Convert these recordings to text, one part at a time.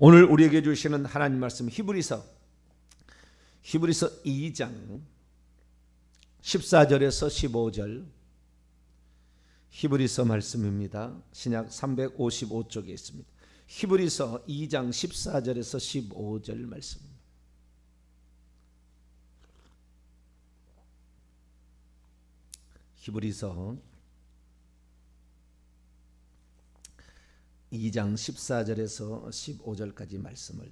오늘 우리에게 주시는 하나님 말씀 히브리서 2장 14절에서 15절 히브리서 말씀입니다. 신약 355쪽에 있습니다. 히브리서 2장 14절에서 15절 말씀입니다. 히브리서 2장 14절에서 15절까지 말씀을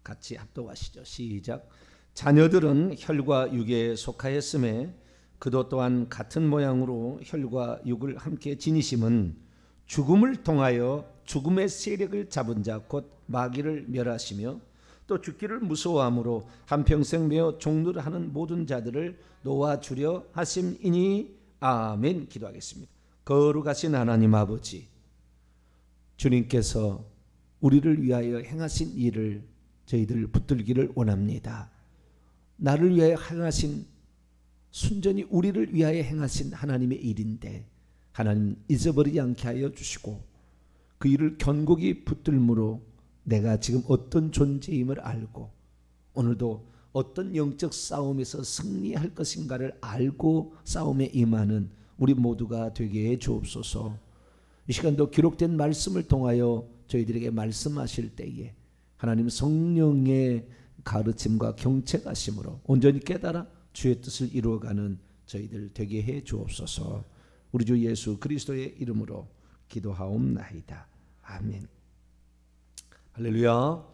같이 합독하시죠. 시작. 자녀들은 혈과 육에 속하였음에 그도 또한 같은 모양으로 혈과 육을 함께 지니심은 죽음을 통하여 죽음의 세력을 잡은 자 곧 마귀를 멸하시며 또 죽기를 무서워함으로 한평생 매어 종노릇하는 모든 자들을 놓아주려 하심이니 아멘. 기도하겠습니다. 거룩하신 하나님 아버지, 주님께서 우리를 위하여 행하신 일을 저희들 붙들기를 원합니다. 나를 위하여 행하신, 순전히 우리를 위하여 행하신 하나님의 일인데 하나님 잊어버리지 않게 하여 주시고 그 일을 견고히 붙들므로 내가 지금 어떤 존재임을 알고 오늘도 어떤 영적 싸움에서 승리할 것인가를 알고 싸움에 임하는 우리 모두가 되게 해 주옵소서. 이 시간도 기록된 말씀을 통하여 저희들에게 말씀하실 때에 하나님 성령의 가르침과 경책하심으로 온전히 깨달아 주의 뜻을 이루어가는 저희들 되게 해 주옵소서. 우리 주 예수 그리스도의 이름으로 기도하옵나이다. 아멘. 할렐루야.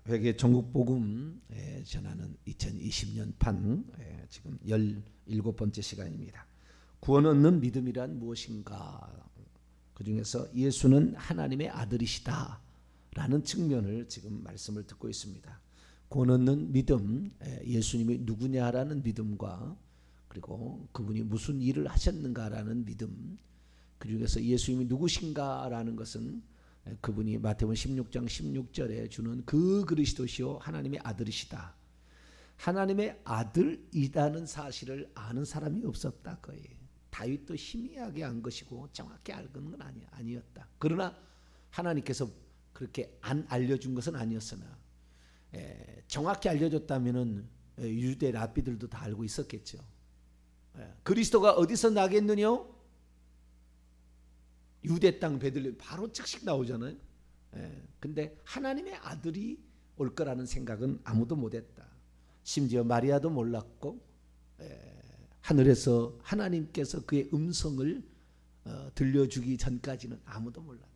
회개 전국 복음 전하는 2020년 판 지금 17번째 시간입니다. 구원 얻는 믿음이란 무엇인가? 그 중에서 예수는 하나님의 아들이시다 라는 측면을 지금 말씀을 듣고 있습니다. 구원 얻는 믿음, 예수님이 누구냐라는 믿음과 그리고 그분이 무슨 일을 하셨는가라는 믿음, 그 중에서 예수님이 누구신가라는 것은 그분이 마태복음 16장 16절에 주는 그 그리스도시요 하나님의 아들이시다. 하나님의 아들이라는 사실을 아는 사람이 없었다 거예요. 다윗도 희미하게 안 것이고 정확히 알는 건 아니었다. 그러나 하나님께서 그렇게 안 알려준 것은 아니었으나 정확히 알려줬다면은 유대 랍비들도 다 알고 있었겠죠. 그리스도가 어디서 나겠느냐? 유대 땅 베들레헴 바로 즉시 나오잖아요. 근데 하나님의 아들이 올 거라는 생각은 아무도 못했다. 심지어 마리아도 몰랐고 하늘에서 하나님께서 그의 음성을 들려주기 전까지는 아무도 몰랐다.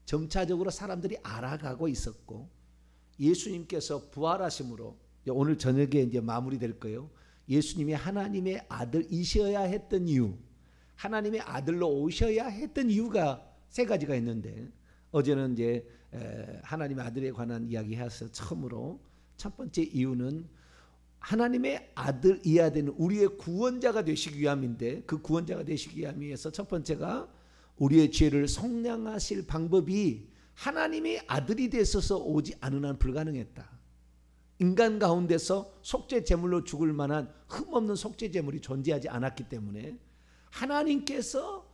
점차적으로 사람들이 알아가고 있었고 예수님께서 부활하심으로 오늘 저녁에 이제 마무리될 거예요. 예수님이 하나님의 아들이셔야 했던 이유, 하나님의 아들로 오셔야 했던 이유가 세 가지가 있는데 어제는 이제 하나님의 아들에 관한 이야기해서 처음으로 첫 번째 이유는 하나님의 아들이어야 되는 우리의 구원자가 되시기 위함인데 그 구원자가 되시기 위함에서 첫 번째가 우리의 죄를 속량하실 방법이 하나님의 아들이 되셔서 오지 않은 한 불가능했다. 인간 가운데서 속죄 제물로 죽을 만한 흠없는 속죄 제물이 존재하지 않았기 때문에 하나님께서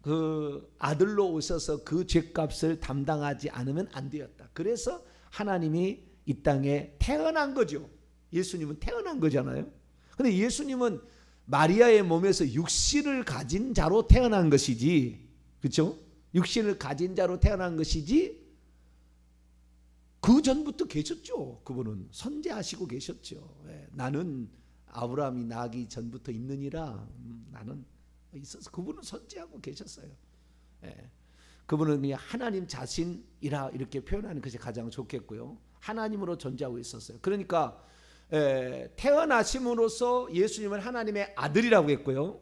그 아들로 오셔서 그 죄값을 담당하지 않으면 안 되었다. 그래서 하나님이 이 땅에 태어난 거죠. 예수님은 태어난 거잖아요. 그런데 예수님은 마리아의 몸에서 육신을 가진 자로 태어난 것이지, 그렇죠? 육신을 가진 자로 태어난 것이지 그 전부터 계셨죠. 그분은 선재하시고 계셨죠. 나는 아브라함이 나기 전부터 있느니라. 나는 있어서 그분은 선재하고 계셨어요. 그분은 그냥 하나님 자신이라 이렇게 표현하는 것이 가장 좋겠고요. 하나님으로 존재하고 있었어요. 그러니까 태어나심으로써 예수님은 하나님의 아들이라고 했고요.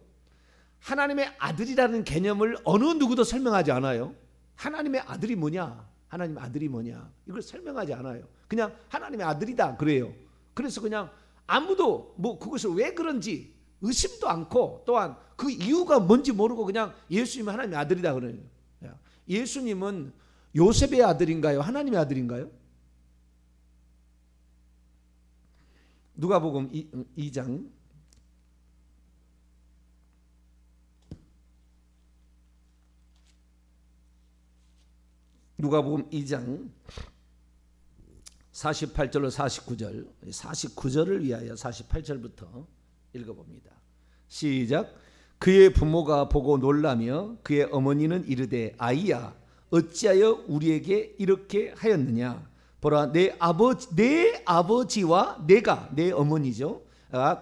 하나님의 아들이라는 개념을 어느 누구도 설명하지 않아요. 하나님의 아들이 뭐냐? 하나님의 아들이 뭐냐? 이걸 설명하지 않아요. 그냥 하나님의 아들이다 그래요. 그래서 그냥 아무도 뭐 그것을 왜 그런지 의심도 않고 또한 그 이유가 뭔지 모르고 그냥 예수님은 하나님의 아들이다 그래요. 예수님은 요셉의 아들인가요? 하나님의 아들인가요? 누가복음 2장 누가복음 2장 48절로 49절, 49절을 위하여 48절부터 읽어봅니다. 시작. 그의 부모가 보고 놀라며 그의 어머니는 이르되 아이야 어찌하여 우리에게 이렇게 하였느냐. 보라 내 아버지와 내가 내 어머니죠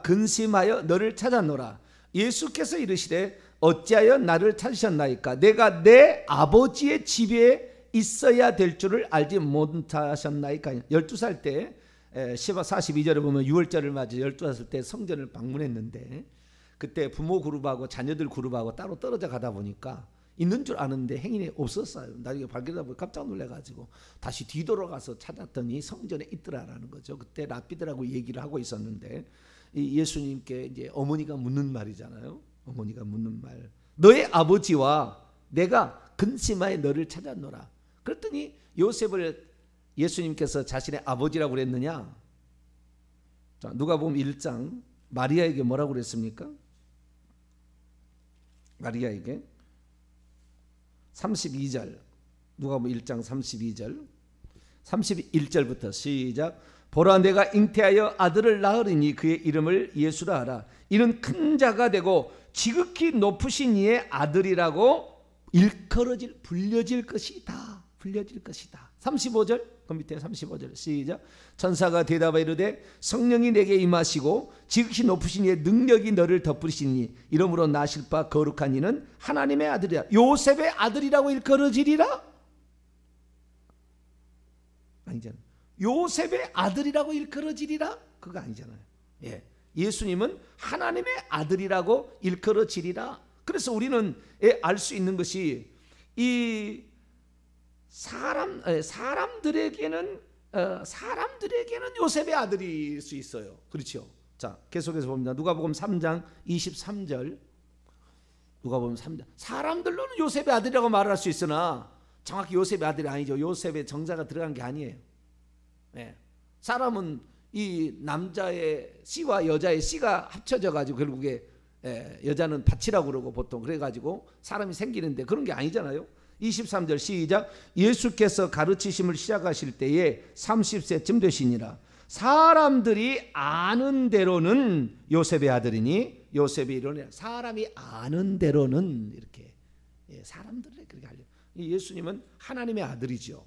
근심하여 너를 찾았노라. 예수께서 이르시되 어찌하여 나를 찾으셨나이까. 내가 내 아버지의 집에 있어야 될 줄을 알지 못하셨나이까. 12살 때 42절에 보면 6월절을 맞아 12살 때 성전을 방문했는데 그때 부모 그룹하고 자녀들 그룹하고 따로 떨어져 가다 보니까 있는 줄 아는데 행인이 없었어요. 나중에 발견하다 보니 깜짝 놀래가지고 다시 뒤돌아가서 찾았더니 성전에 있더라라는 거죠. 그때 랍비들하고 얘기를 하고 있었는데 예수님께 이제 어머니가 묻는 말이잖아요. 어머니가 묻는 말. 너의 아버지와 내가 근심하여 너를 찾았노라. 그랬더니 요셉을 예수님께서 자신의 아버지라고 그랬느냐? 자, 누가복음 1장 마리아에게 뭐라고 그랬습니까? 마리아에게 32절 누가복음 1장 32절 31절부터 시작. 보라 내가 잉태하여 아들을 낳으리니 그의 이름을 예수라 하라. 이는 큰 자가 되고 지극히 높으신 이의 아들이라고 일컬어질 불려질 것이다. 불려질 것이다. 35절 그 밑에 35절 시작. 천사가 대답하여 이르되 성령이 내게 임하시고 지극히 높으신 이의 능력이 너를 덮으시니 이러므로 나실 바 거룩한 이는 하나님의 아들이라. 요셉의 아들이라고 일컬어지리라? 아니잖아요. 요셉의 아들이라고 일컬어지리라? 그거 아니잖아요. 예. 예수님은 하나님의 아들이라고 일컬어지리라. 그래서 우리는 알 수 있는 것이 이 사람들에게는 요셉의 아들일 수 있어요. 그렇죠? 자, 계속해서 봅니다. 누가복음 3장 23절. 누가복음 3장. 사람들로는 요셉의 아들이라고 말할 수 있으나 정확히 요셉의 아들이 아니죠. 요셉의 정자가 들어간 게 아니에요. 네. 사람은 이 남자의 씨와 여자의 씨가 합쳐져 가지고 결국에 여자는 밭이라고 그러고 보통 그래 가지고 사람이 생기는데 그런 게 아니잖아요. 23절 시작. 예수께서 가르치심을 시작하실 때에 30세쯤 되시니라. 사람들이 아는 대로는 요셉의 아들이니 요셉이 이러네. 사람이 아는 대로는 이렇게 사람들이 그렇게 하려. 예수님은 하나님의 아들이죠.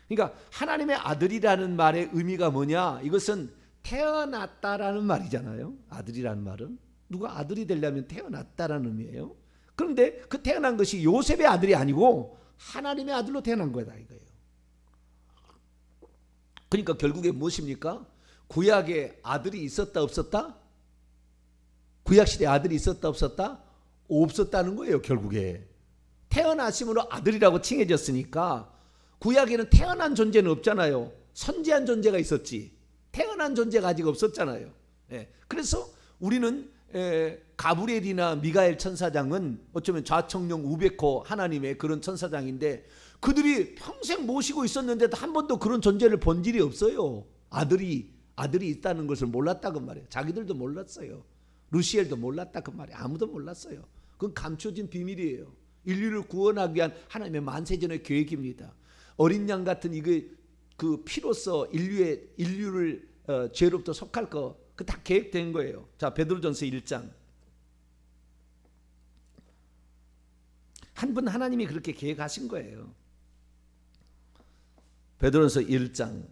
그러니까 하나님의 아들이라는 말의 의미가 뭐냐? 이것은 태어났다라는 말이잖아요. 아들이라는 말은 누가 아들이 되려면 태어났다라는 의미예요. 그런데 그 태어난 것이 요셉의 아들이 아니고 하나님의 아들로 태어난 거다 이거예요. 그러니까 결국에 무엇입니까? 구약에 아들이 있었다 없었다? 구약시대에 아들이 있었다 없었다? 없었다는 거예요. 결국에 태어나심으로 아들이라고 칭해졌으니까 구약에는 태어난 존재는 없잖아요. 선지한 존재가 있었지 태어난 존재가 아직 없었잖아요. 그래서 우리는 가브리엘이나 미가엘 천사장은 어쩌면 좌청룡 우베코 하나님의 그런 천사장인데 그들이 평생 모시고 있었는데도 한 번도 그런 존재를 본 일이 없어요. 아들이 있다는 것을 몰랐다 그 말이에요. 자기들도 몰랐어요. 루시엘도 몰랐다 그 말이에요. 아무도 몰랐어요. 그건 감춰진 비밀이에요. 인류를 구원하기 위한 하나님의 만세전의 계획입니다. 어린 양 같은 그 피로써 인류를 죄로부터 속할 거 그 다 계획된 거예요. 자, 베드로전서 1장. 한 분 하나님이 그렇게 계획하신 거예요. 베드로전서 1장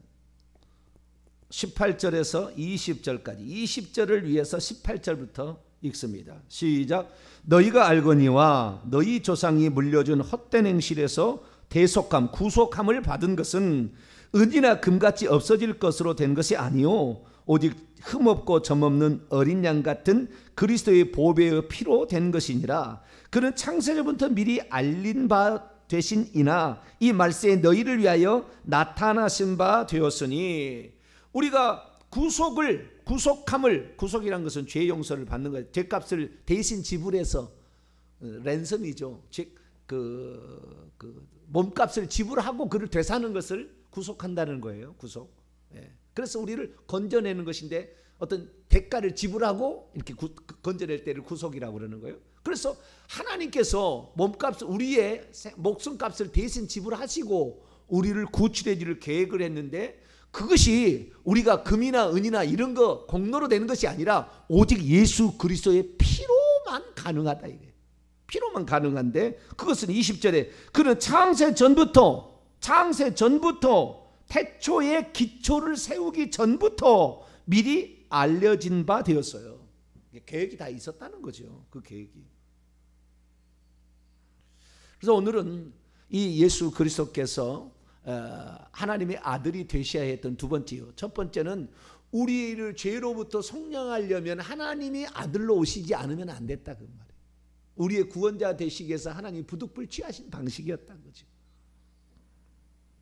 18절에서 20절까지 20절을 위해서 18절부터 읽습니다. 시작. 너희가 알거니와 너희 조상이 물려준 헛된 행실에서 대속함 구속함을 받은 것은 은이나 금같이 없어질 것으로 된 것이 아니요 오직 흠없고 점없는 어린 양 같은 그리스도의 보배의 피로 된 것이니라. 그는 창세전부터 미리 알린 바 되신 이나 이 말세에 너희를 위하여 나타나신 바 되었으니. 우리가 구속함을 구속이란 것은 죄 용서를 받는 거예요. 죄값을 대신 지불해서 랜섬이죠. 몸값을 지불하고 그를 되사는 것을 구속한다는 거예요. 구속. 그래서 우리를 건져내는 것인데 어떤 대가를 지불하고 이렇게 건져낼 때를 구속이라고 그러는 거예요. 그래서 하나님께서 몸값을 우리의 목숨값을 대신 지불하시고 우리를 구출해 줄 계획을 했는데 그것이 우리가 금이나 은이나 이런 거 공로로 되는 것이 아니라 오직 예수 그리스도의 피로만 가능하다 이게. 피로만 가능한데 그것은 20절에 그는 창세 전부터 태초의 기초를 세우기 전부터 미리 알려진 바 되었어요. 계획이 다 있었다는 거죠. 그 계획이. 그래서 오늘은 이 예수 그리스도께서 하나님의 아들이 되셔야 했던 두 번째요. 첫 번째는 우리를 죄로부터 속량하려면 하나님이 아들로 오시지 않으면 안 됐다 그 말이에요. 우리의 구원자 되시기 위해서 하나님이 부득불 취하신 방식이었다는 거죠.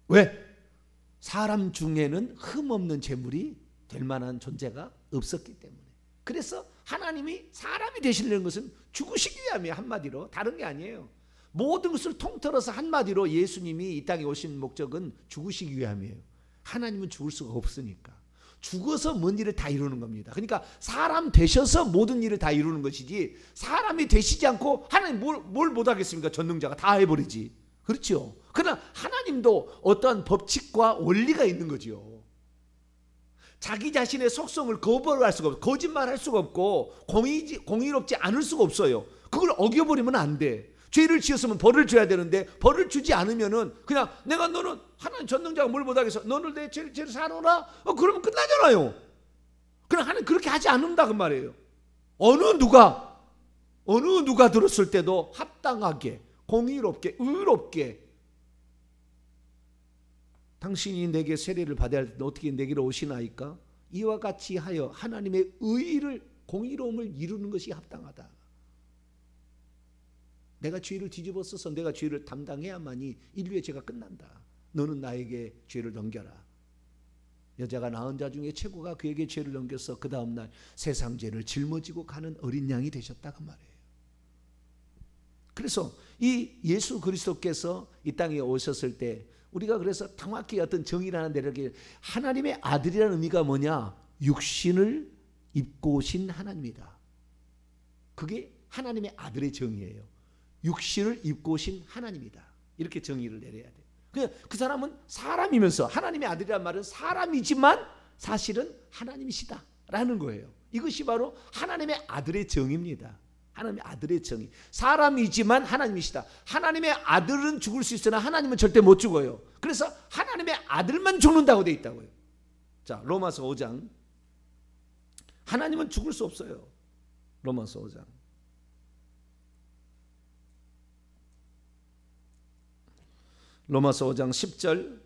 왜? 사람 중에는 흠없는 재물이 될 만한 존재가 없었기 때문에. 그래서 하나님이 사람이 되시려는 것은 죽으시기 위함이에요. 한마디로. 다른 게 아니에요. 모든 것을 통틀어서 한마디로 예수님이 이 땅에 오신 목적은 죽으시기 위함이에요. 하나님은 죽을 수가 없으니까. 죽어서 뭔 일을 다 이루는 겁니다. 그러니까 사람 되셔서 모든 일을 다 이루는 것이지 사람이 되시지 않고 하나님 뭘 못하겠습니까? 전능자가 다 해버리지. 그렇죠. 그러나 하나님도 어떠한 법칙과 원리가 있는 거죠. 자기 자신의 속성을 거부할 수가 없고 거짓말할 수가 없고 공의롭지 않을 수가 없어요. 그걸 어겨버리면 안 돼. 죄를 지었으면 벌을 줘야 되는데 벌을 주지 않으면은 그냥 내가 너는 하나님 전능자가 뭘 못하겠어. 너는 내 죄를 사노라. 그러면 끝나잖아요. 그냥 하나님 그렇게 하지 않는다 그 말이에요. 어느 누가 들었을 때도 합당하게 공의롭게 의롭게 당신이 내게 세례를 받아야 할 때 어떻게 내게로 오시나이까? 이와 같이 하여 하나님의 의를 공의로움을 이루는 것이 합당하다. 내가 죄를 뒤집어 써서 내가 죄를 담당해야만이 인류의 죄가 끝난다. 너는 나에게 죄를 넘겨라. 여자가 낳은 자 중에 최고가 그에게 죄를 넘겨서 그 다음날 세상 죄를 짊어지고 가는 어린 양이 되셨다 그 말이에요. 그래서 이 예수 그리스도께서 이 땅에 오셨을 때 우리가 그래서 정확히 어떤 정의라는 데를 하나님의 아들이라는 의미가 뭐냐? 육신을 입고 오신 하나님이다. 그게 하나님의 아들의 정의예요. 육신을 입고 오신 하나님이다. 이렇게 정의를 내려야 돼요. 그 사람은 사람이면서 하나님의 아들이란 말은 사람이지만 사실은 하나님이시다라는 거예요. 이것이 바로 하나님의 아들의 정의입니다. 하나님의 아들의 정의. 사람이지만 하나님이시다. 하나님의 아들은 죽을 수 있으나 하나님은 절대 못 죽어요. 그래서 하나님의 아들만 죽는다고 되어 있다고요. 자, 로마서 5장. 하나님은 죽을 수 없어요. 로마서 5장. 로마서 5장 10절.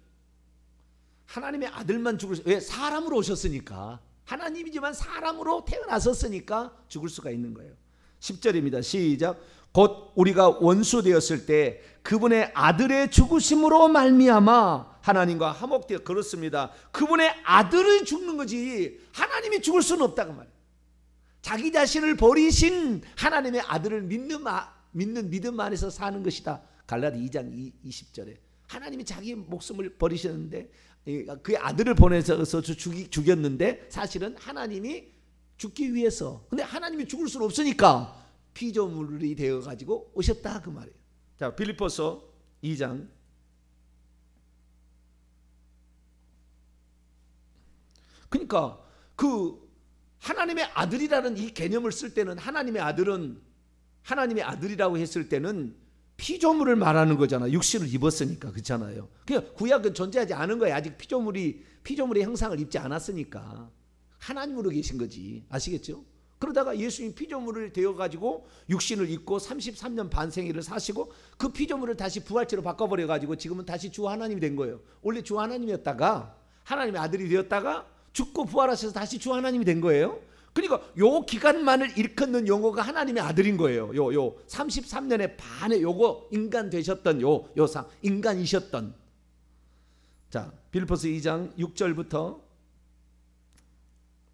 하나님의 아들만 죽을 수, 왜? 사람으로 오셨으니까. 하나님이지만 사람으로 태어나셨으니까 죽을 수가 있는 거예요. 10절입니다. 시작. 곧 우리가 원수 되었을 때 그분의 아들의 죽으심으로 말미암아 하나님과 화목되어. 그렇습니다. 그분의 아들이 죽는 거지 하나님이 죽을 수는 없다고 말이에요. 자기 자신을 버리신 하나님의 아들을 믿는 믿음 안에서 사는 것이다. 갈라디 2장 20절에 하나님이 자기 목숨을 버리셨는데 그의 아들을 보내서 죽였는데 사실은 하나님이 죽기 위해서. 근데 하나님이 죽을 수는 없으니까 피조물이 되어가지고 오셨다 그 말이에요. 자, 빌립보서 2장. 그러니까 그 하나님의 아들이라는 이 개념을 쓸 때는 하나님의 아들이라고 했을 때는 피조물을 말하는 거잖아. 육신을 입었으니까. 그렇잖아요. 그냥 구약은 존재하지 않은 거예요. 아직 피조물의 형상을 입지 않았으니까. 하나님으로 계신 거지. 아시겠죠? 그러다가 예수님 피조물을 되어가지고 육신을 입고 33년 반생애를 사시고 그 피조물을 다시 부활체로 바꿔버려가지고 지금은 다시 주 하나님이 된 거예요. 원래 주 하나님이었다가 하나님의 아들이 되었다가 죽고 부활하셔서 다시 주 하나님이 된 거예요. 그러니까 요 기간만을 일컫는 용어가 하나님의 아들인 거예요. 요 33년의 반에 요거 인간 되셨던 요상 인간이셨던. 자, 빌립보서 2장 6절부터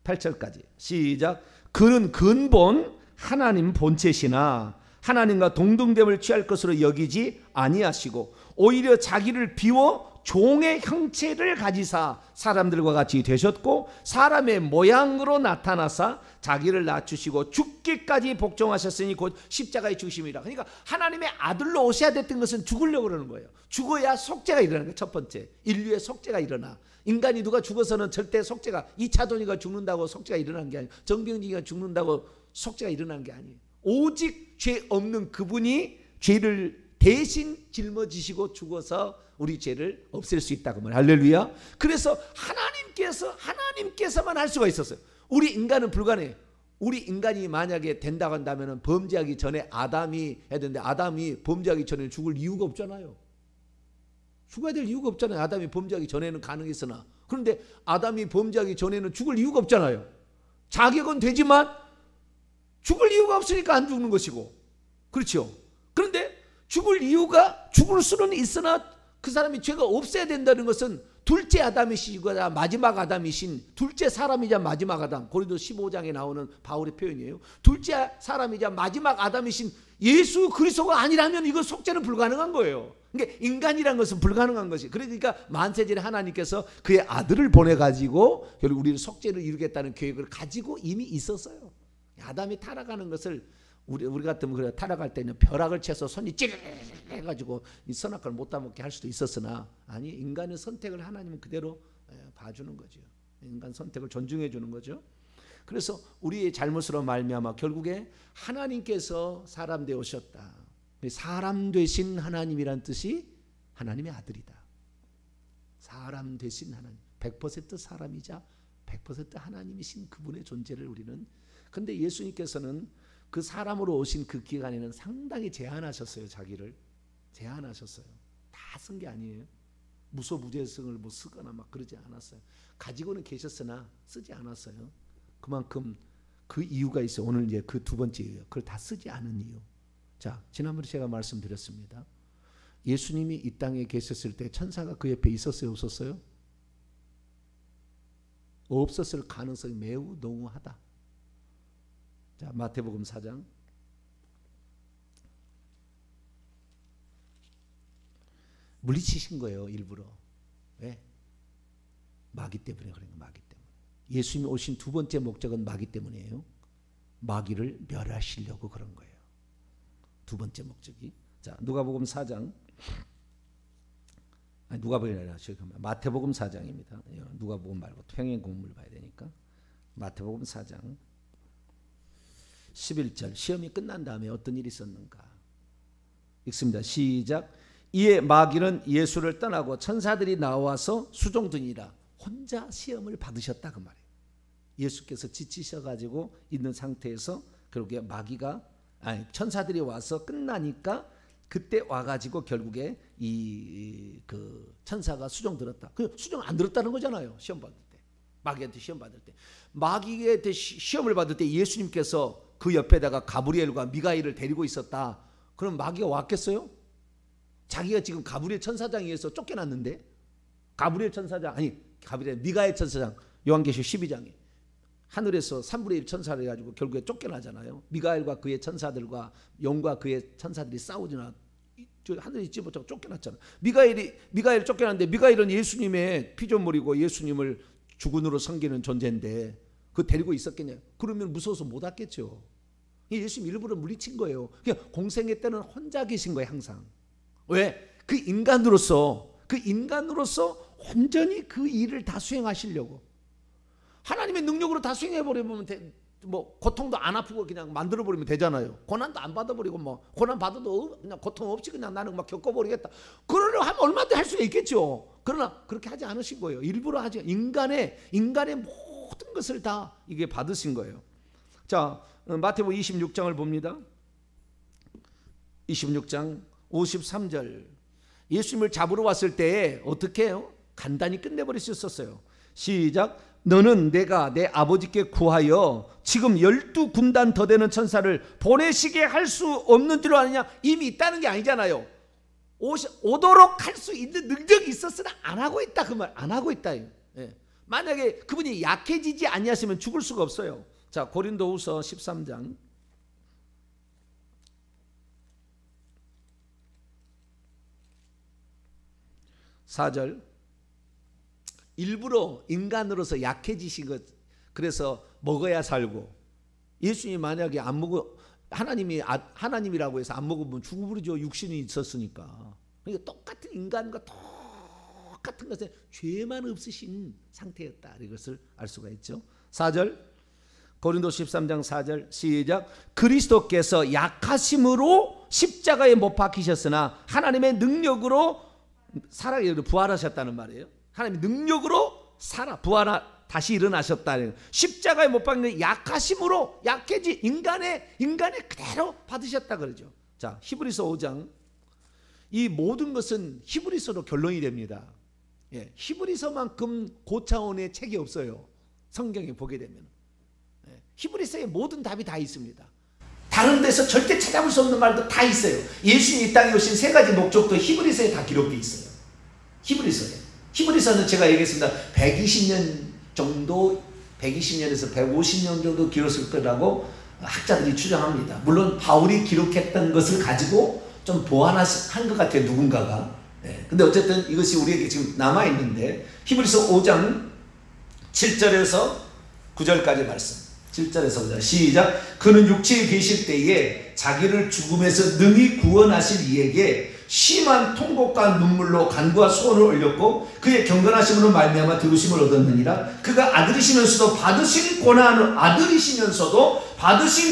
8절까지 시작. 그는 근본 하나님 본체시나 하나님과 동등됨을 취할 것으로 여기지 아니하시고 오히려 자기를 비워 종의 형체를 가지사 사람들과 같이 되셨고 사람의 모양으로 나타나사 자기를 낮추시고 죽기까지 복종하셨으니 곧 십자가의 죽으심이라. 그러니까 하나님의 아들로 오셔야 됐던 것은 죽으려고 그러는 거예요. 죽어야 속죄가 일어나는 거예요. 첫 번째, 인류의 속죄가 일어나. 인간이 누가 죽어서는 절대 속죄가, 이차돈이가 죽는다고 속죄가 일어나는 게 아니에요. 정병진이가 죽는다고 속죄가 일어나는 게 아니에요. 오직 죄 없는 그분이 죄를 대신 짊어지시고 죽어서 우리 죄를 없앨 수 있다고 말. 할렐루야. 그래서 하나님께서만 할 수가 있었어요. 우리 인간은 불가능해요. 우리 인간이 만약에 된다고 한다면 범죄하기 전에 아담이 해야 되는데, 아담이 범죄하기 전에는 죽을 이유가 없잖아요. 죽어야 될 이유가 없잖아요. 아담이 범죄하기 전에는 가능했으나. 그런데 아담이 범죄하기 전에는 죽을 이유가 없잖아요. 자격은 되지만 죽을 이유가 없으니까 안 죽는 것이고, 그렇죠. 그런데 죽을 수는 있으나 그 사람이 죄가 없어야 된다는 것은 둘째 아담이시거나 마지막 아담이신 둘째 사람이자 마지막 아담, 고린도 15장에 나오는 바울의 표현이에요. 둘째 사람이자 마지막 아담이신 예수 그리스도가 아니라면 이거 속죄는 불가능한 거예요. 그러니까 인간이란 것은 불가능한 것이. 그러니까 만세전에 하나님께서 그의 아들을 보내가지고 결국 우리를 속죄를 이루겠다는 계획을 가지고 이미 있었어요. 아담이 타락하는 것을 우리 같으면 그래, 타락할 때는 벼락을 채서 손이 찌르르해가지고 이 선악과를 못 따먹게 할 수도 있었으나, 아니, 인간의 선택을 하나님은 그대로 봐주는 거죠. 인간 선택을 존중해 주는 거죠. 그래서 우리의 잘못으로 말미암아 결국에 하나님께서 사람 되어 오셨다. 사람 되신 하나님이란 뜻이 하나님의 아들이다. 사람 되신 하나님, 100% 사람이자 100% 하나님이신 그분의 존재를 우리는, 근데 예수님께서는 그 사람으로 오신 그 기간에는 상당히 제한하셨어요. 자기를 제한하셨어요. 다 쓴 게 아니에요. 무소무죄성을 뭐 쓰거나 막 그러지 않았어요. 가지고는 계셨으나 쓰지 않았어요. 그만큼 그 이유가 있어요. 오늘 이제 그 두 번째 이유, 그걸 다 쓰지 않은 이유. 자, 지난번에 제가 말씀드렸습니다. 예수님이 이 땅에 계셨을 때 천사가 그 옆에 있었어요, 없었어요? 없었을 가능성이 매우 농후하다. 자, 마태복음 4장 물리치신 거예요, 일부러. 왜? 마귀 때문에 그런 거예요. 마귀 때문에. 예수님이 오신 두 번째 목적은 마귀 때문이에요. 마귀를 멸하시려고 그런 거예요. 두 번째 목적이. 자, 누가복음 4장. 아니, 누가복음이 아니라 마태복음 4장입니다. 누가복음 말고 평행 공문을 봐야 되니까. 마태복음 4장 11절. 시험이 끝난 다음에 어떤 일이 있었는가? 읽습니다. 시작. 이에 마귀는 예수를 떠나고 천사들이 나와서 수종드니라. 혼자 시험을 받으셨다 그 말이에요. 예수께서 지치셔가지고 있는 상태에서 결국에 천사들이 와서 끝나니까 그때 와가지고 결국에 그 천사가 수종 들었다. 그 수종 안 들었다는 거잖아요. 시험 받을 때, 마귀한테 시험 받을 때, 마귀한테 시험을 받을 때 예수님께서 그 옆에다가 가브리엘과 미가엘을 데리고 있었다. 그럼 마귀가 왔겠어요? 자기가 지금 가브리엘 천사장에 의해서 쫓겨났는데, 미가엘 천사장, 요한계시록 12장에 하늘에서 3분의 1 천사를 해가지고 결국에 쫓겨나잖아요. 미가엘과 그의 천사들과 영과 그의 천사들이 싸우지나 하늘에 있지 못하고 쫓겨났잖아요. 미가엘이 쫓겨났는데, 미가엘은 예수님의 피조물이고 예수님을 주군으로 섬기는 존재인데 그 데리고 있었겠냐? 그러면 무서워서 못 왔겠죠. 예수님 일부러 물리친 거예요. 그냥 공생애 때는 혼자 계신 거예요, 항상. 왜? 그 인간으로서 온전히 그 일을 다 수행하시려고. 하나님의 능력으로 다 수행해버리면 뭐 고통도 안 아프고 그냥 만들어버리면 되잖아요. 고난도 안 받아버리고 뭐 고난 받아도 그냥 고통 없이 그냥 나는 막 겪어버리겠다. 그러려 하면 얼마든지 할 수가 있겠죠. 그러나 그렇게 하지 않으신 거예요. 일부러 하지. 인간의 모든 것을 다 이게 받으신 거예요. 자, 마태복음 26장을 봅니다. 26장 53절. 예수님을 잡으러 왔을 때 어떻게 해요? 간단히 끝내버릴 수 있었어요. 시작. 너는 내가 내 아버지께 구하여 지금 12군단 더 되는 천사를 보내시게 할 수 없는 줄 아느냐? 이미 있다는 게 아니잖아요. 오도록 할 수 있는 능력이 있었으나 안 하고 있다, 그 말. 안 하고 있다. 예. 만약에 그분이 약해지지 아니하시면 죽을 수가 없어요. 자, 고린도후서 13장 4절 일부러 인간으로서 약해지신 것, 그래서 먹어야 살고, 예수님이 만약에 안 먹어, 하나님이라고 해서 안 먹으면 죽어버리죠. 육신이 있었으니까. 그러니까 똑같은 인간과 똑같은 것에 죄만 없으신 상태였다, 이것을 알 수가 있죠. 4절 고린도서 13장 4절 시작. 그리스도께서 약하심으로 십자가에 못 박히셨으나 하나님의 능력으로 부활하셨다는 말이에요. 하나님의 능력으로 다시 일어나셨다는, 십자가에 못 박는 약하심으로, 약해지 인간의 그대로 받으셨다 그러죠. 자, 히브리서 5장, 이 모든 것은 히브리서로 결론이 됩니다. 예, 히브리서만큼 고차원의 책이 없어요. 성경에 보게 되면 히브리서에 모든 답이 다 있습니다. 다른 데서 절대 찾아볼 수 없는 말도 다 있어요. 예수님이 이 땅에 오신 3가지 목적도 히브리서에 다 기록되어 있어요. 히브리서는 제가 얘기했습니다. 120년에서 150년 정도 기록했을 거라고 학자들이 추정합니다. 물론 바울이 기록했던 것을 가지고 좀 보완한 것 같아요, 누군가가. 네. 근데 어쨌든 이것이 우리에게 지금 남아있는데, 히브리서 5장 7절에서 9절까지 말씀. 7절에서 9절 시작. 그는 육체에 계실 때에 자기를 죽음에서 능히 구원하실 이에게 심한 통곡과 눈물로 간구와 소원을 올렸고, 그의 경건하심으로 말미암아 들으심을 얻었느니라. 그가 아들이시면서도 받으신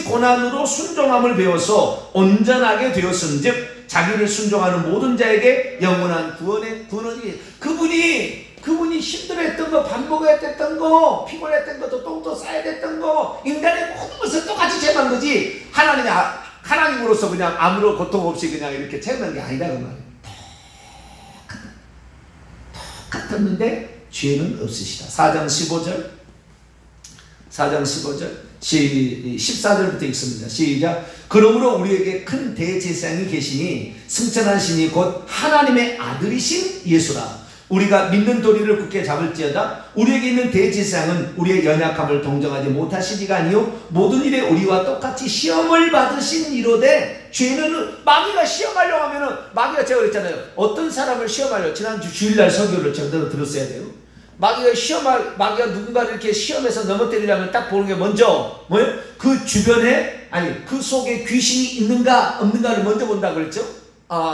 고난으로 순종함을 배워서 온전하게 되었은즉 자기를 순종하는 모든 자에게 영원한 구원이. 그분이 힘들어했던 거, 밥 먹어야 됐던 거, 피곤했던 것도 똥도 싸야 됐던 거, 인간의 모든 것을 똑같이 체험한 거지, 하나님으로서 그냥 아무런 고통 없이 그냥 이렇게 체험한 게 아니라고 말이에요. 똑같았는데 죄는 없으시다. 4장 15절 14절부터 읽습니다. 시작. 그러므로 우리에게 큰 대제사장이 계시니 승천하시니 곧 하나님의 아들이신 예수라. 우리가 믿는 도리를 굳게 잡을지어다. 우리에게 있는 대제사장은 우리의 연약함을 동정하지 못하시니가 아니요 모든 일에 우리와 똑같이 시험을 받으신 이로되 죄는, 마귀가 시험하려고 하면은, 마귀가 제가 그랬잖아요. 어떤 사람을 시험하려고, 지난주 주일날 설교를 제대로 들었어야 돼요. 마귀가 누군가를 이렇게 시험해서 넘어뜨리려면 딱 보는 게 먼저 뭐예요? 그 주변에, 그 속에 귀신이 있는가 없는가를 먼저 본다고 그랬죠.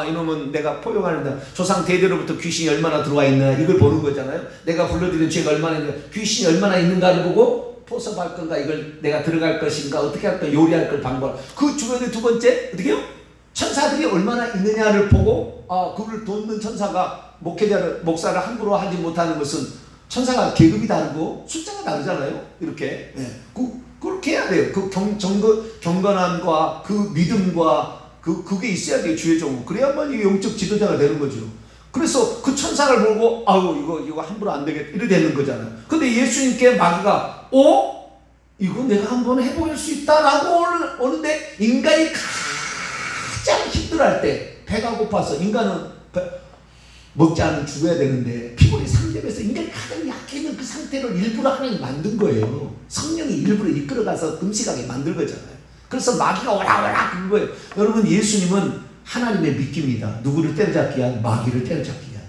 이놈은 내가 포용하는다. 조상 대대로부터 귀신이 얼마나 들어와 있나, 이걸 보는 거잖아요. 내가 불러들인 죄가 얼마나 있는가, 귀신이 얼마나 있는가를 보고 포섭할 건가, 이걸 내가 들어갈 것인가, 어떻게 할 까, 요리할 걸 방법. 그 주변에 두 번째 어떻게 해요? 천사들이 얼마나 있느냐를 보고, 그를 돕는 천사가 목사를 함부로 하지 못하는 것은, 천사가 계급이 다르고 숫자가 다르잖아요. 이렇게. 네. 그렇게 해야 돼요. 그 경건함과 그 믿음과 그게 있어야 돼요, 주의 종은. 그래야만 이게 영적 지도자가 되는 거죠. 그래서 그 천사를 보고, 이거 함부로 안 되겠다, 이래 되는 거잖아요. 근데 예수님께 마귀가, 이거 내가 한번 해볼 수 있다라고 오는데, 인간이 가장 힘들어할 때, 배가 고파서, 인간은 먹지 않으면 죽어야 되는데, 피곤이 상점에서 인간이 가장 약해 있는 그 상태를 일부러 하나님이 만든 거예요. 성령이 일부러 이끌어가서 금식하게 만든 거잖아요. 그래서 마귀가 오라 그런 거예요. 여러분, 예수님은 하나님의 미끼입니다. 누구를 때려잡기 위한? 마귀를 때려잡기 위한.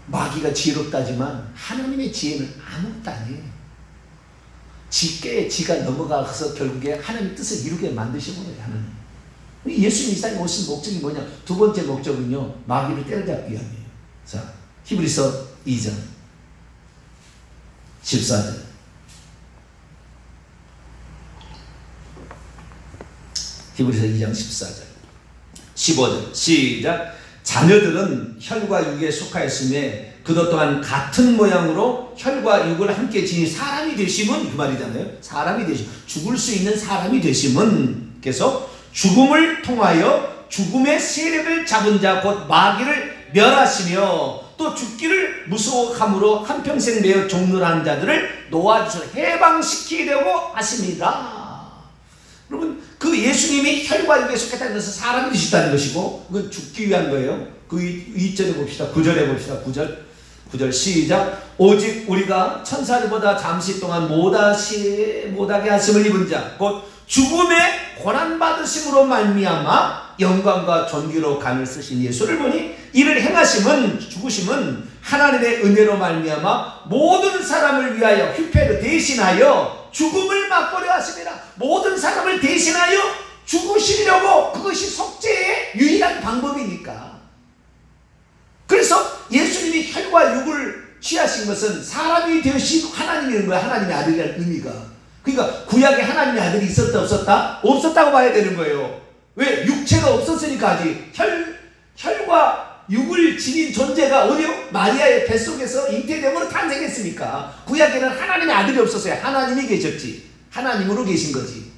마귀가 지혜롭다지만 하나님의 지혜는 아무것도 아니에요. 지가 넘어가서 결국에 하나님의 뜻을 이루게 만드셔버려요, 하나님. 예수님 이 땅에 오신 목적이 뭐냐? 두 번째 목적은요, 마귀를 때려잡기 위함이에요. 자, 히브리서 2장 14절. 히브리서 2장 14절 15절 시작. 자녀들은 혈과 육에 속하였음에 그도 또한 같은 모양으로 혈과 육을 함께 지니 사람이 되심은, 그 말이잖아요. 사람이 되심, 죽을 수 있는 사람이 되심은, 그래서 죽음을 통하여 죽음의 세력을 잡은 자 곧 마귀를 멸하시며 또 죽기를 무서워함으로 한평생 매어 종노란 자들을 놓아주셔 해방시키려고 하십니다. 여러분, 그 예수님이 혈과 육에 속했다는 것은 사람이 되셨다는 것이고, 그건 죽기 위한 거예요. 그 2절에 봅시다. 9절에 봅시다. 9절 시작. 오직 우리가 천사들보다 잠시 동안 못하게 하심을 입은 자 곧 죽음의 고난받으심으로 말미암아 영광과 존귀로 간을 쓰신 예수를 보니 이를 행하심은 죽으심은 하나님의 은혜로 말미암아 모든 사람을 위하여 휘폐를 대신하여 죽음을 맛보려 하심이라. 모든 사람을 대신하여 죽으시려고, 그것이 속죄의 유일한 방법이니까. 그래서 예수님이 혈과 육을 취하신 것은 사람이 되신 하나님이라는 거야. 하나님의 아들이라는 의미가. 그러니까 구약에 하나님의 아들이 있었다 없었다? 없었다고 봐야 되는 거예요. 왜? 육체가 없었으니까. 아직 혈과 육을 지닌 존재가 어디요? 마리아의 뱃속에서 잉태됨으로 탄생했으니까. 구약에는 하나님의 아들이 없었어요. 하나님이 계셨지. 하나님으로 계신 거지.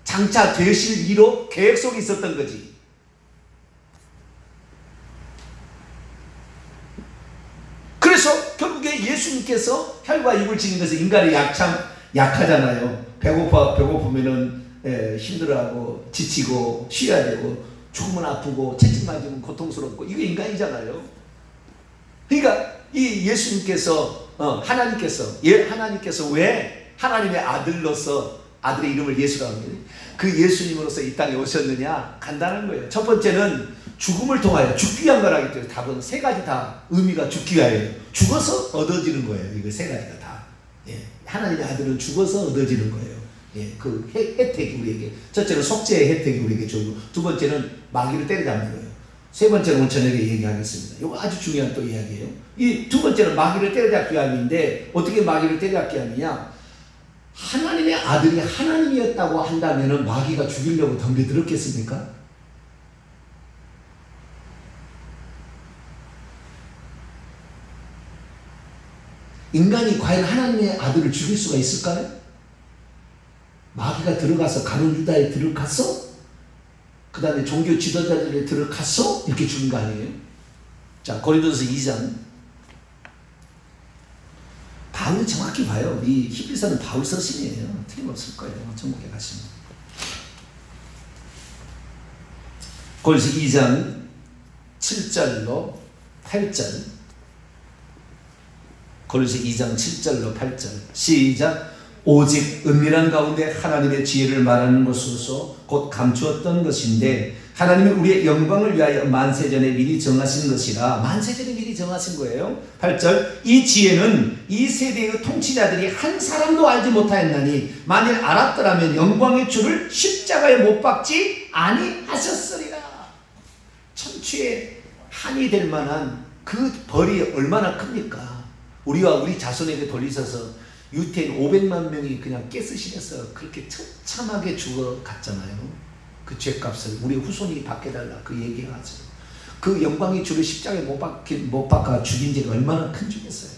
장차 되실 이로 계획 속에 있었던 거지. 그래서 결국에 예수님께서 혈과 육을 지닌 것은 인간이 약하잖아요. 배고프면은 힘들어하고 지치고 쉬어야 되고, 죽으면 아프고 채찍 맞으면 고통스럽고, 이게 인간이잖아요. 그러니까 이 예수님께서 하나님께서 왜 하나님의 아들로서, 아들의 이름을 예수라고 합니다. 그 예수님으로서 이 땅에 오셨느냐? 간단한 거예요. 첫 번째는 죽음을 통하여 죽기 위한 거라기 때문에 답은 세 가지 다 의미가 죽기 위하여예요. 죽어서 얻어지는 거예요. 이거 세 가지가 다. 하나님의 아들은 죽어서 얻어지는 거예요. 그 혜택이 우리에게, 첫째는 속죄의 혜택이 우리에게 주고, 두 번째는 마귀를 때려잡는 거예요. 세 번째는 오늘 저녁에 얘기하겠습니다. 이거 아주 중요한 또 이야기예요. 이 두 번째는 마귀를 때려잡기 위함인데, 어떻게 마귀를 때려잡기 위함이냐? 하나님의 아들이 하나님이었다고 한다면 마귀가 죽이려고 덤벼들었겠습니까? 인간이 과연 하나님의 아들을 죽일 수가 있을까요? 마귀가 들어가서 가룟 유다에 들어가서, 그 다음에 종교 지도자들에 들어가서 이렇게 죽인 거 아니에요? 자, 고린도서 2장. 바울이 정확히 봐요. 이 히브리서는 바울 서신이에요. 틀림없을 거예요. 천국에 가시면. 고린도서 2장 7절로 8절. 고린도서 2장 7절로 8절. 시작. 오직 은밀한 가운데 하나님의 지혜를 말하는 것으로서 곧 감추었던 것인데, 하나님이 우리의 영광을 위하여 만세전에 미리 정하신 것이라. 만세전에 미리 정하신 거예요. 8절. 이 지혜는 이 세대의 통치자들이 한 사람도 알지 못하였나니 만일 알았더라면 영광의 주를 십자가에 못 박지 아니하셨으리라. 천추의 한이 될 만한 그 벌이 얼마나 큽니까? 우리와 우리 자손에게 돌리셔서 유태인 500만 명이 그냥 깨쓰시면서 그렇게 처참하게 죽어갔잖아요. 그 죄값을 우리 후손이 받게달라, 그 얘기하죠. 그 영광의 주를 십자가에 못 박아 죽인 죄가 얼마나 큰 죄겠어요.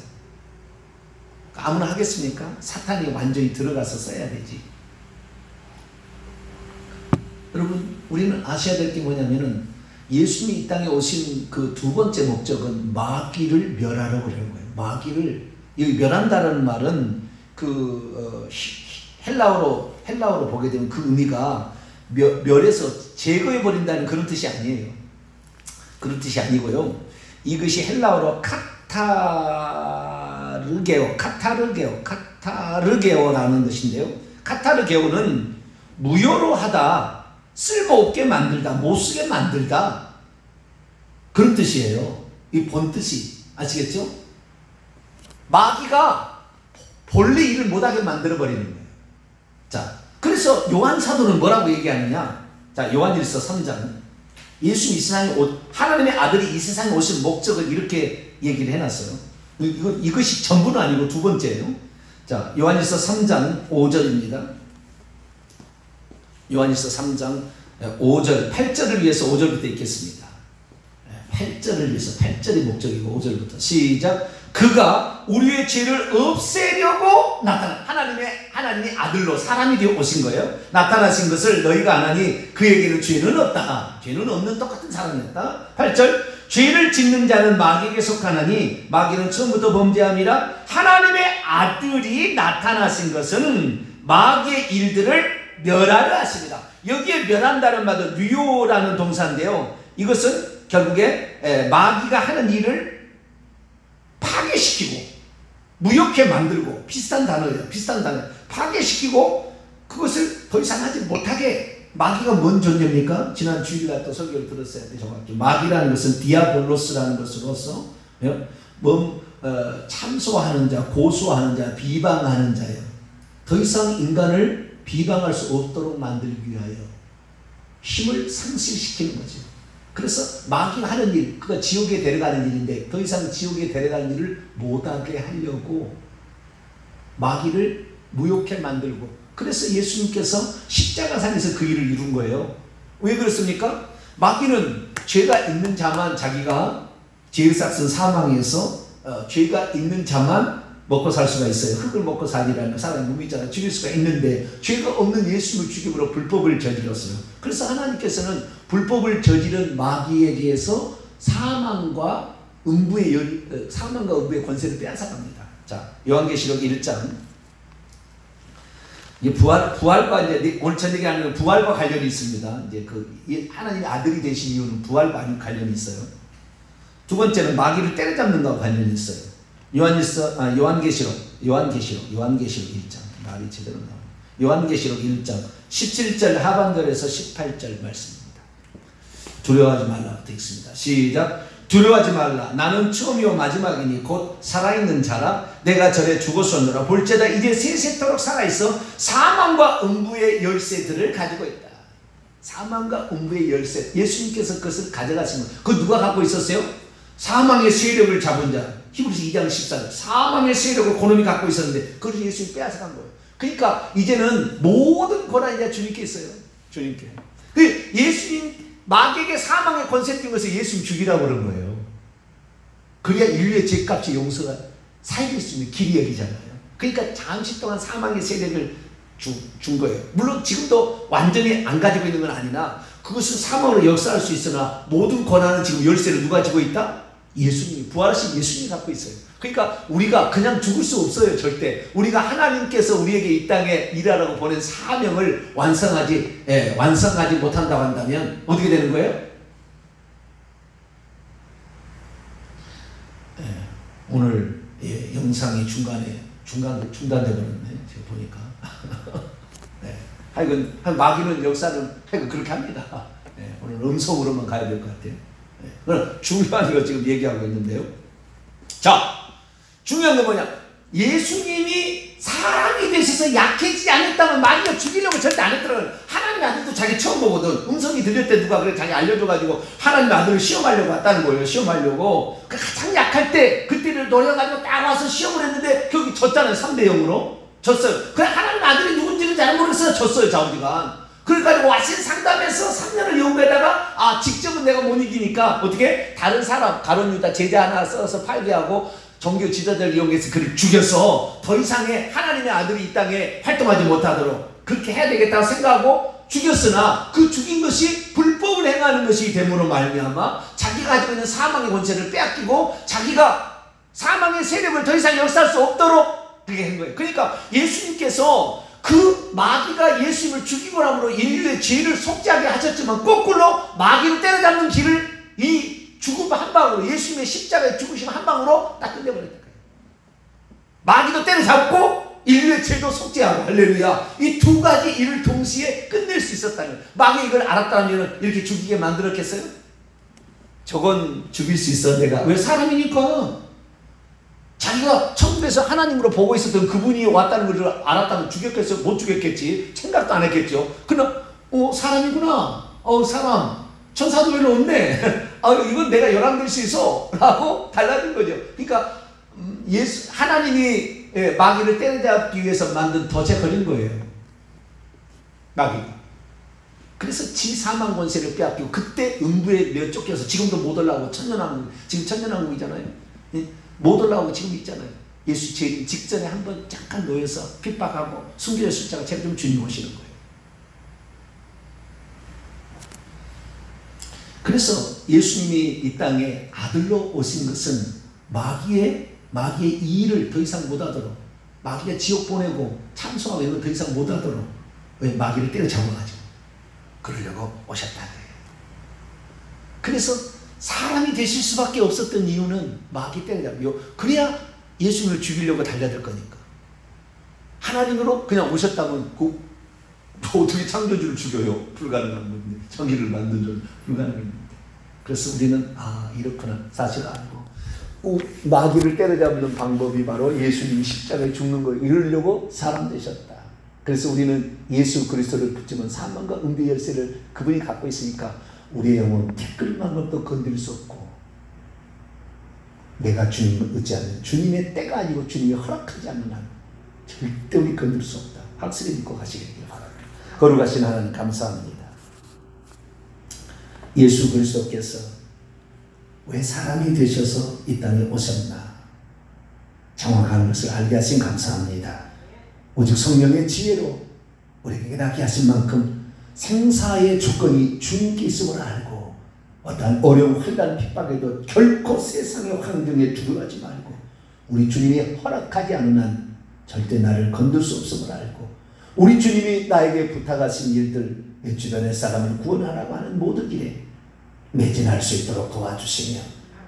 아무나 하겠습니까? 사탄이 완전히 들어가서 써야 되지. 여러분, 우리는 아셔야 될 게 뭐냐면은, 예수님이 이 땅에 오신 그 두 번째 목적은 마귀를 멸하려고 그러는 거예요. 마귀를, 이 멸한다는 말은 헬라어로 보게 되면 그 의미가 멸해서 제거해 버린다는 그런 뜻이 아니에요. 그런 뜻이 아니고요. 이것이 헬라어로 카타르게오라는 것인데요. 카타르게오는 무효로 하다, 쓸모없게 만들다, 못쓰게 만들다, 그런 뜻이에요. 이 본뜻이. 아시겠죠? 마귀가 본래 일을 못하게 만들어버리는 거예요. 자, 그래서 요한 사도는 뭐라고 얘기하느냐? 자, 요한일서 3장. 예수님 이 세상에 하나님의 아들이 이 세상에 오신 목적을 이렇게 얘기를 해놨어요. 이것이 전부는 아니고 두 번째예요. 자, 요한일서 3장 5절입니다. 요한일서 3장 5절, 8절을 위해서 5절부터 읽겠습니다. 8절을 위해서, 8절이 목적이고 5절부터 시작. 그가 우리의 죄를 없애려고 하나님의 아들로 사람이 되어 오신 거예요. 나타나신 것을 너희가 안 하니 그에게는 죄는 없다. 죄는 없는 똑같은 사람이었다. 8절. 죄를 짓는 자는 마귀에게 속하나니 마귀는 처음부터 범죄함이라. 하나님의 아들이 나타나신 것은 마귀의 일들을 멸하려 하십니다. 여기에 멸한다는 말은 류요라는 동사인데요. 이것은 결국에 마귀가 하는 일을 파괴시키고 무효케 만들고, 비슷한 단어예요. 파괴시키고 그것을 더 이상 하지 못하게. 마귀가 뭔 존재입니까? 지난 주일날 또 설교를 들었어야 돼. 정확히 마귀라는 것은 디아볼로스라는 것으로서 참소하는 자, 고소하는 자, 비방하는 자예요. 더 이상 인간을 비방할 수 없도록 만들기 위하여 힘을 상실시키는 거죠. 그래서 마귀가 하는 일, 그가 지옥에 데려가는 일인데 더 이상 지옥에 데려가는 일을 못하게 하려고 마귀를 무욕해 만들고, 그래서 예수님께서 십자가상에서 그 일을 이룬 거예요. 왜 그렇습니까? 마귀는 죄가 있는 자만, 자기가 죄의 삭은 사망에서 죄가 있는 자만 먹고 살 수가 있어요. 흙을 먹고 살리라는 사람의 몸이 있잖아요. 죽일 수가 있는데 죄가 없는 예수님을 죽임으로 불법을 저질렀어요. 그래서 하나님께서는 불법을 저지른 마귀에 대해서 사망과 음부의 권세를 빼앗아갑니다. 자, 요한계시록 1장. 이제 부활과 이제 오늘 전 얘기하는 부활과 관련이 있습니다. 이제 하나님의 아들이 되신 이유는 부활과 관련이 있어요. 두 번째는 마귀를 때려잡는 것과 관련이 있어요. 요한계시록 1장. 말이 제대로 나와요. 요한계시록 1장 17절 하반절에서 18절 말씀입니다. 두려워하지 말라부터 읽습니다. 시작. 두려워하지 말라. 나는 처음이요 마지막이니 곧 살아있는 자라. 내가 전에 죽었었노라. 볼지어다 이제 세세토록 살아있어 사망과 음부의 열쇠들을 가지고 있다. 사망과 음부의 열쇠. 예수님께서 그것을 가져가신 거예요. 그거 누가 갖고 있었어요? 사망의 세력을 잡은 자. 히브리서 2장 14절. 사망의 세력을 그놈이 갖고 있었는데 그걸 예수님이 빼앗아간 거예요. 그러니까 이제는 모든 권한이 이제 주님께 있어요. 주님께. 예수님 마귀에게 사망의 권세 준 것을 예수님 죽이라고 그런 거예요. 그래야 인류의 죄값의 용서가 살릴 수 있는 길이 열리잖아요. 그러니까 잠시 동안 사망의 세력을 준 거예요. 물론 지금도 완전히 안 가지고 있는 건 아니나 그것은 사망으로 역사할 수 있으나 모든 권한은 지금 열쇠를 누가 가지고 있다? 예수님이, 부활하신 예수님이 갖고 있어요. 그러니까 우리가 그냥 죽을 수 없어요. 절대. 우리가 하나님께서 우리에게 이 땅에 일하라고 보낸 사명을 완성하지 못한다고 한다면 어떻게 되는 거예요? 오늘 영상이 중단돼 버렸네. 제가 보니까. 하여간 마귀는 역사는 그렇게 합니다. 오늘 음성으로만 가야 될 것 같아요. 그럼 중요한 거 지금 얘기하고 있는데요. 자, 중요한 건 뭐냐? 예수님이 사람이 되셔서 약해지지 않았다면 마귀가 죽이려고 절대 안 했더라고요. 하나님의 아들도 자기 처음 보거든. 음성이 들릴 때 누가 그래 자기 알려줘가지고 하나님의 아들을 시험하려고 왔다는 거예요. 시험하려고. 가장 약할 때 그때를 노려가지고 딱 와서 시험을 했는데 결국 졌잖아요. 3대 0으로 졌어요. 그래 하나님의 아들이 누군지는 잘 모르겠어요. 졌어요. 좌우지간. 그래가지고 와신 상담해서 3년을 연구하다가 직접은 내가 못 이기니까 어떻게 다른 사람 가룟 유다 제자 하나 써서 팔게 하고 종교 지도자를 이용해서 그를 죽여서 더 이상의 하나님의 아들이 이 땅에 활동하지 못하도록 그렇게 해야 되겠다고 생각하고 죽였으나 그 죽인 것이 불법을 행하는 것이 됨으로 말미암아 자기가 가지고 있는 사망의 권세를 빼앗기고 자기가 사망의 세력을 더 이상 역사할 수 없도록 그렇게 한 거예요. 그러니까 예수님께서 그 마귀가 예수님을 죽이고 남으로 인류의 죄를 속죄하게 하셨지만 거꾸로 마귀를 때려잡는 길을 이 죽음 한 방으로 예수님의 십자가의 죽으심 한 방으로 딱 끝내버렸다. 마귀도 때려잡고 인류의 죄도 속죄하고 할렐루야. 이 두 가지 일을 동시에 끝낼 수 있었다는. 마귀 이걸 알았다면 이렇게 죽이게 만들었겠어요? 저건 죽일 수 있어 내가. 왜? 사람이니까. 자기가 천국에서 하나님으로 보고 있었던 그분이 왔다는 걸 알았다면 죽였겠어요? 못 죽였겠지. 생각도 안 했겠죠. 그러나 사람이구나. 사람. 천사도 별로 없네. 이건 내가 열왕될 수 있어. 라고 달라진 거죠. 그러니까 하나님이 마귀를 때려잡기 위해서 만든 덫에 걸린 거예요. 마귀가. 그래서 지 사망 권세를 빼앗기고 그때 음부에 내쫓겨서 지금도 못 올라오고 천년왕국, 지금 천년왕국이잖아요. 못 올라오고 지금 있잖아요. 예수 직전에 한번 잠깐 놓여서 핍박하고 숨겨졌을 때가 제가 좀 주님 오시는 거예요. 그래서 예수님이 이 땅에 아들로 오신 것은 마귀의 이 일을 더 이상 못하도록, 마귀가 지옥 보내고 참소하고 이런 거 더 이상 못하도록, 왜? 마귀를 때려잡아가지고 그러려고 오셨다는 거예요. 그래서 사람이 되실 수밖에 없었던 이유는 마귀 때려잡고, 그래야 예수님을 죽이려고 달려들 거니까. 하나님으로 그냥 오셨다면 어떻게 창조주를 죽여요? 불가능한 건데. 정의를 만든 줄 불가능합니다. 그래서 우리는 이렇구나 사실 알고 마귀를 때려잡는 방법이 바로 예수님이 십자가에 죽는 걸 이루려고 사람 되셨다. 그래서 우리는 예수 그리스도를 붙지면 사망과 은비 열쇠를 그분이 갖고 있으니까 우리의 영혼 티끌만큼도 건드릴 수 없고, 내가 주님을 의지하는 주님의 때가 아니고 주님이 허락하지 않는 한 절대 우리 건드릴 수 없다. 확실히 믿고 가시길 바랍니다. 거룩하신 하나님 감사합니다. 예수 그리스도께서 왜 사람이 되셔서 이 땅에 오셨나 정확한 것을 알게 하신 감사합니다. 오직 성령의 지혜로 우리에게 깨닫게 하신 만큼 생사의 조건이 주님께 있음을 알고 어떠한 어려움, 환난, 핍박에도 결코 세상의 환경에 두려워하지 말고 우리 주님이 허락하지 않는 한 절대 나를 건들 수 없음을 알고 우리 주님이 나에게 부탁하신 일들, 내 주변의 사람을 구원하라고 하는 모든 일에 매진할 수 있도록 도와주시며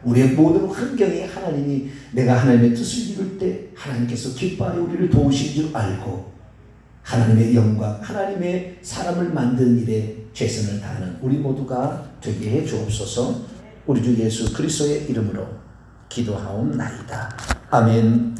우리의 모든 환경에 하나님이 내가 하나님의 뜻을 이룰 때 하나님께서 기뻐하여 우리를 도우신 줄 알고 하나님의 영광, 하나님의 사람을 만드는 일에 최선을 다하는 우리 모두가 되게 해 주옵소서. 우리 주 예수 그리스도의 이름으로 기도하옵나이다. 아멘.